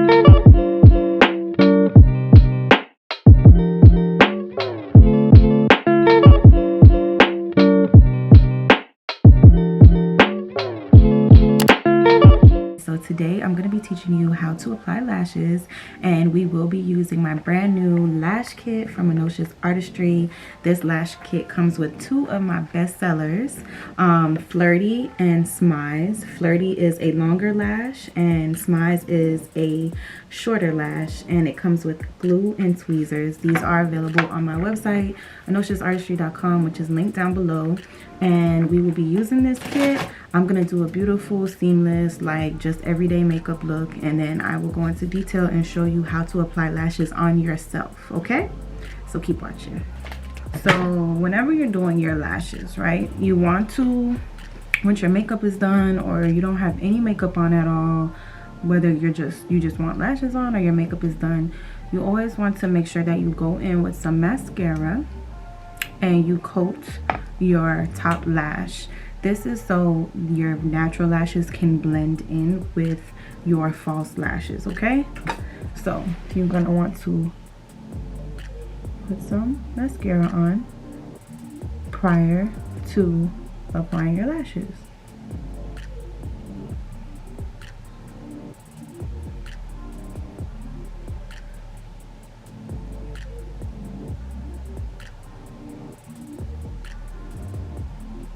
So today I'm going to be teaching you how to apply lashes, and we will be using my brand new lash kit from Untitled Artistry. This lash kit comes with two of my best sellers, Flirty and Smize. Flirty is a longer lash and Smize is a shorter lash, and it comes with glue and tweezers. These are available on my website, untitled.artistry.com, which is linked down below. And we will be using this kit. I'm gonna do a beautiful, seamless, like just everyday makeup look, and then I will go into detail and show you how to apply lashes on yourself, okay? So keep watching. So whenever you're doing your lashes, right, you want to, once your makeup is done or you don't have any makeup on at all, whether you just want lashes on or your makeup is done, you always want to make sure that you go in with some mascara and you coat your top lash. This is so your natural lashes can blend in with your false lashes, okay? So you're gonna want to put some mascara on prior to applying your lashes.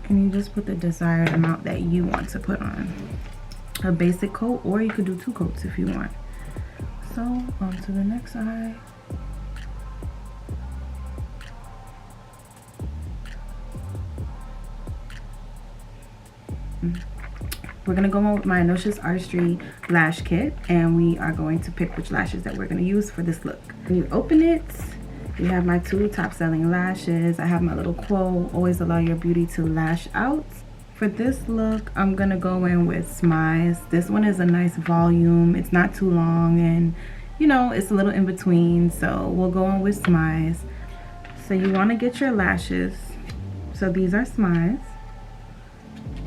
And you just put the desired amount that you want to put on. A basic coat, or you could do 2 coats if you want. So on to the next eye. We're gonna go on with my Untitled Artistry lash kit, and we are going to pick which lashes that we're gonna use for this look. When you open it, you have my 2 top selling lashes. I have my little quote, always allow your beauty to lash out. For this look, I'm gonna go in with Smize. This one is a nice volume. It's not too long, and you know, it's a little in between, so we'll go in with Smize. So you wanna get your lashes. So these are Smize.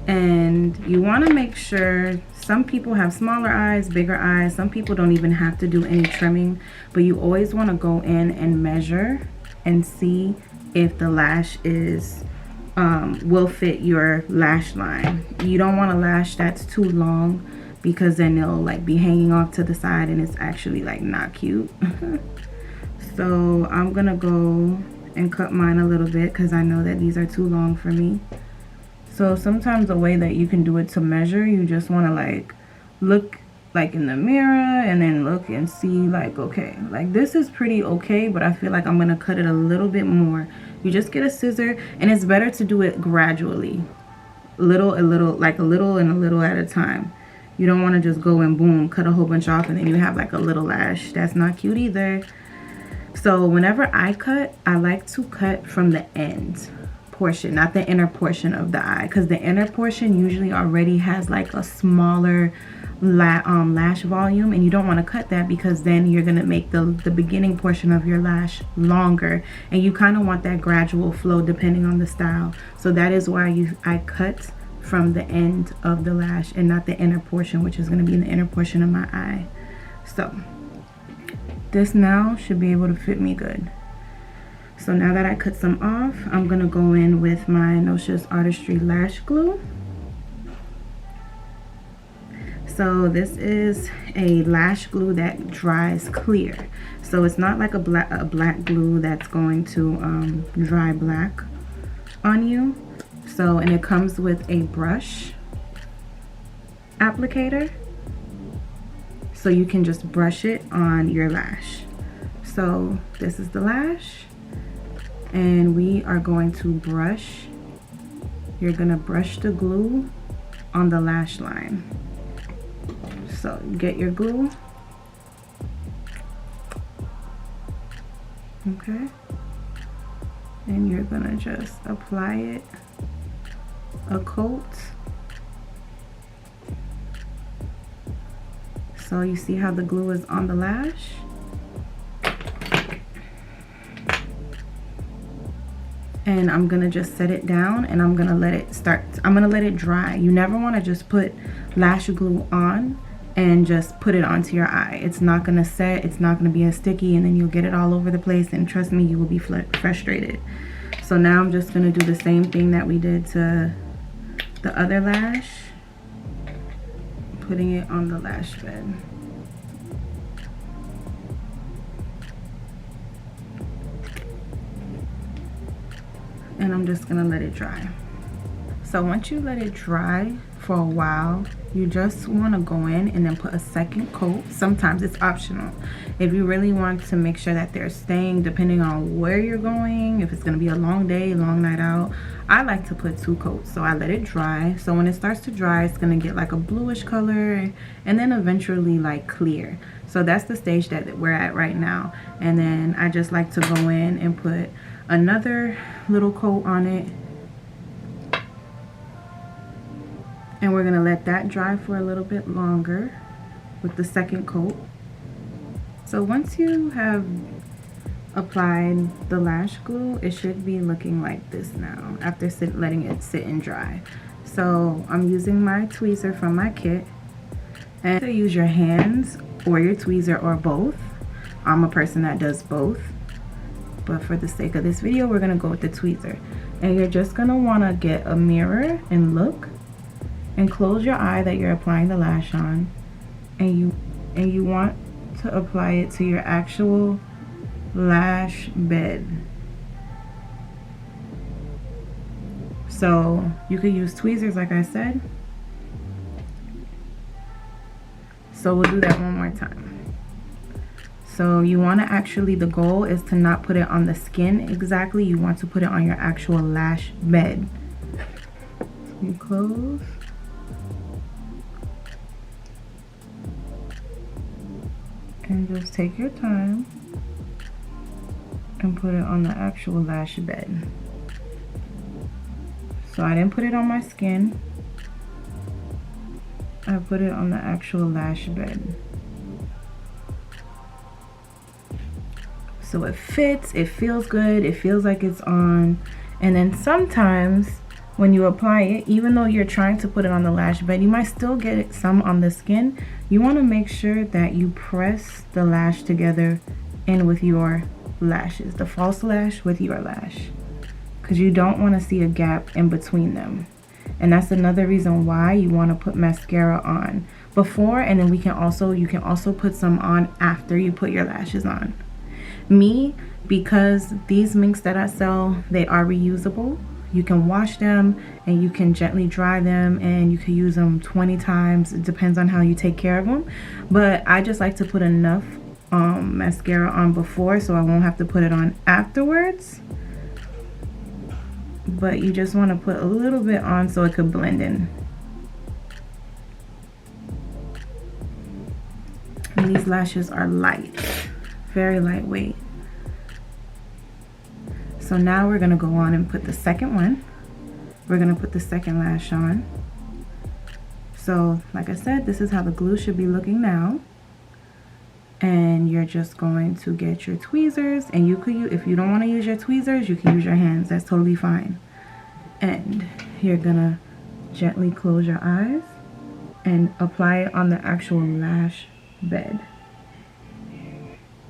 And you want to make sure, some people have smaller eyes, bigger eyes, some people don't even have to do any trimming, but you always want to go in and measure and see if the lash is will fit your lash line. You don't want a lash that's too long, because then it'll like be hanging off to the side and it's actually like not cute. So I'm gonna go and cut mine a little bit because I know that these are too long for me. So sometimes the way that you can do it to measure, you just want to like look like in the mirror and then look and see like, okay, like this is pretty okay, but I feel like I'm going to cut it a little bit more. You just get a scissor, and it's better to do it gradually. A little like a little and a little at a time. You don't want to just go and boom, cut a whole bunch off and then you have like a little lash. That's not cute either. So whenever I cut, I like to cut from the end portion, not the inner portion of the eye, because the inner portion usually already has like a smaller lash volume, and you don't want to cut that because then you're going to make the beginning portion of your lash longer, and you kind of want that gradual flow depending on the style. So that is why I cut from the end of the lash and not the inner portion, which is going to be in the inner portion of my eye. So this now should be able to fit me good. So now that I cut some off, I'm gonna go in with my Untitled Artistry lash glue. So this is a lash glue that dries clear. So it's not like a black glue that's going to dry black on you. So, and it comes with a brush applicator. So you can just brush it on your lash. So this is the lash. And we are going to brush, you're gonna brush the glue on the lash line. So get your glue, okay, and you're gonna just apply it a coat. So you see how the glue is on the lash? And I'm gonna just set it down, and I'm gonna let it dry. You never want to just put lash glue on and just put it onto your eye. It's not gonna set, it's not gonna be as sticky, and then you'll get it all over the place, and trust me, you will be frustrated. So now I'm just gonna do the same thing that we did to the other lash, putting it on the lash bed. And I'm just gonna let it dry. So once you let it dry for a while, you just want to go in and then put a second coat. Sometimes it's optional. If you really want to make sure that they're staying, depending on where you're going, if it's going to be a long day, long night out, I like to put 2 coats. So I let it dry. So when it starts to dry, it's going to get like a bluish color and then eventually like clear. So that's the stage that we're at right now. And then I just like to go in and put another little coat on it. And we're gonna let that dry for a little bit longer with the second coat. So once you have applied the lash glue, it should be looking like this now after letting it sit and dry. So I'm using my tweezer from my kit, and you use your hands or your tweezer or both. I'm a person that does both, but for the sake of this video, we're gonna go with the tweezer. And you're just gonna wanna get a mirror and look, and close your eye that you're applying the lash on, and you want to apply it to your actual lash bed. So you could use tweezers like I said. So we'll do that one more time. So you want to actually, the goal is to not put it on the skin exactly, you want to put it on your actual lash bed. So you close. And just take your time and put it on the actual lash bed. So I didn't put it on my skin. I put it on the actual lash bed. So it fits, it feels good, it feels like it's on. And then sometimes when you apply it, even though you're trying to put it on the lash bed, you might still get it some on the skin. You want to make sure that you press the lash together in with your lashes, the false lash with your lash, because you don't want to see a gap in between them. And that's another reason why you want to put mascara on before, and then you can also put some on after you put your lashes on. Me, because these minks that I sell, they are reusable. You can wash them and you can gently dry them, and you can use them 20 times. It depends on how you take care of them. But I just like to put enough mascara on before, so I won't have to put it on afterwards. But you just want to put a little bit on so it could blend in. And these lashes are light, very lightweight. So now we're gonna go on and put the second one. We're gonna put the second lash on. So like I said, this is how the glue should be looking now. And you're just going to get your tweezers, and you could use, if you don't want to use your tweezers, you can use your hands. That's totally fine. And you're gonna gently close your eyes and apply it on the actual lash bed.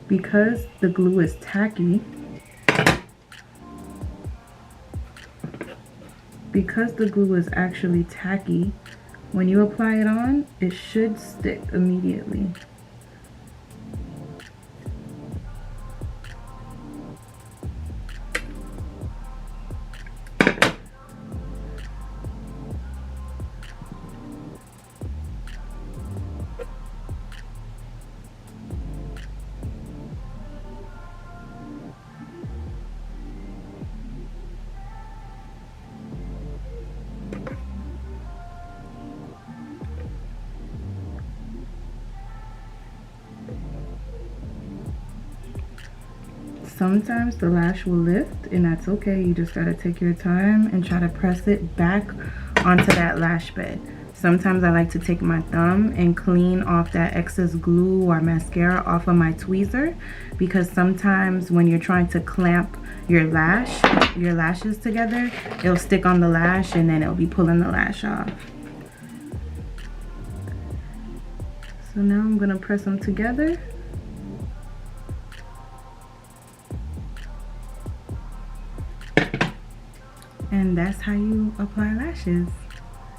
Because the glue is tacky, when you apply it on, it should stick immediately. Sometimes the lash will lift, and that's okay. You just gotta take your time and try to press it back onto that lash bed. Sometimes I like to take my thumb and clean off that excess glue or mascara off of my tweezer, because sometimes when you're trying to clamp your lashes together, it'll stick on the lash and then it'll be pulling the lash off. So now I'm gonna press them together. And that's how you apply lashes.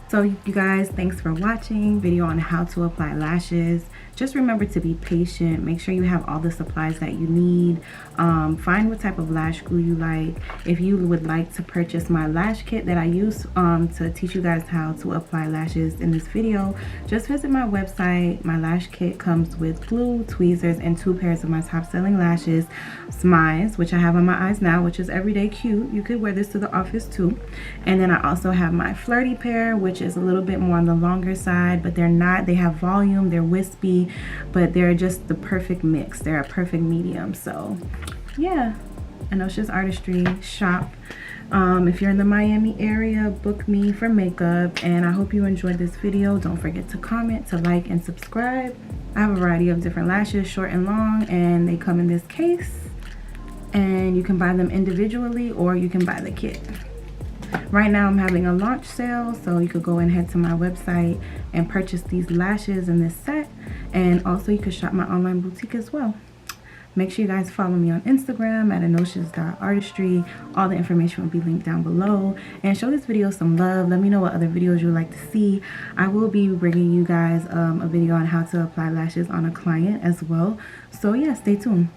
So you guys, thanks for watching video on how to apply lashes. Just remember to be patient. Make sure you have all the supplies that you need. Find what type of lash glue you like. If you would like to purchase my lash kit that I use to teach you guys how to apply lashes in this video, just visit my website. My lash kit comes with glue, tweezers, and 2 pairs of my top selling lashes. Smize, which I have on my eyes now, which is everyday cute. You could wear this to the office too. And then I also have my flirty pair, which is a little bit more on the longer side, but they have volume, they're wispy, but they're just the perfect mix. They're a perfect medium. So yeah, Anosha's Artistry shop. If you're in the Miami area, book me for makeup, and I hope you enjoyed this video. Don't forget to comment, to like, and subscribe. I have a variety of different lashes, short and long, and they come in this case, and you can buy them individually or you can buy the kit. Right now I'm having a launch sale, so you could go and head to my website and purchase these lashes in this set, and also you could shop my online boutique as well. Make sure you guys follow me on Instagram at anoshas.artistry. All the information will be linked down below, and show this video some love. Let me know what other videos you would like to see. I will be bringing you guys a video on how to apply lashes on a client as well, so yeah, stay tuned.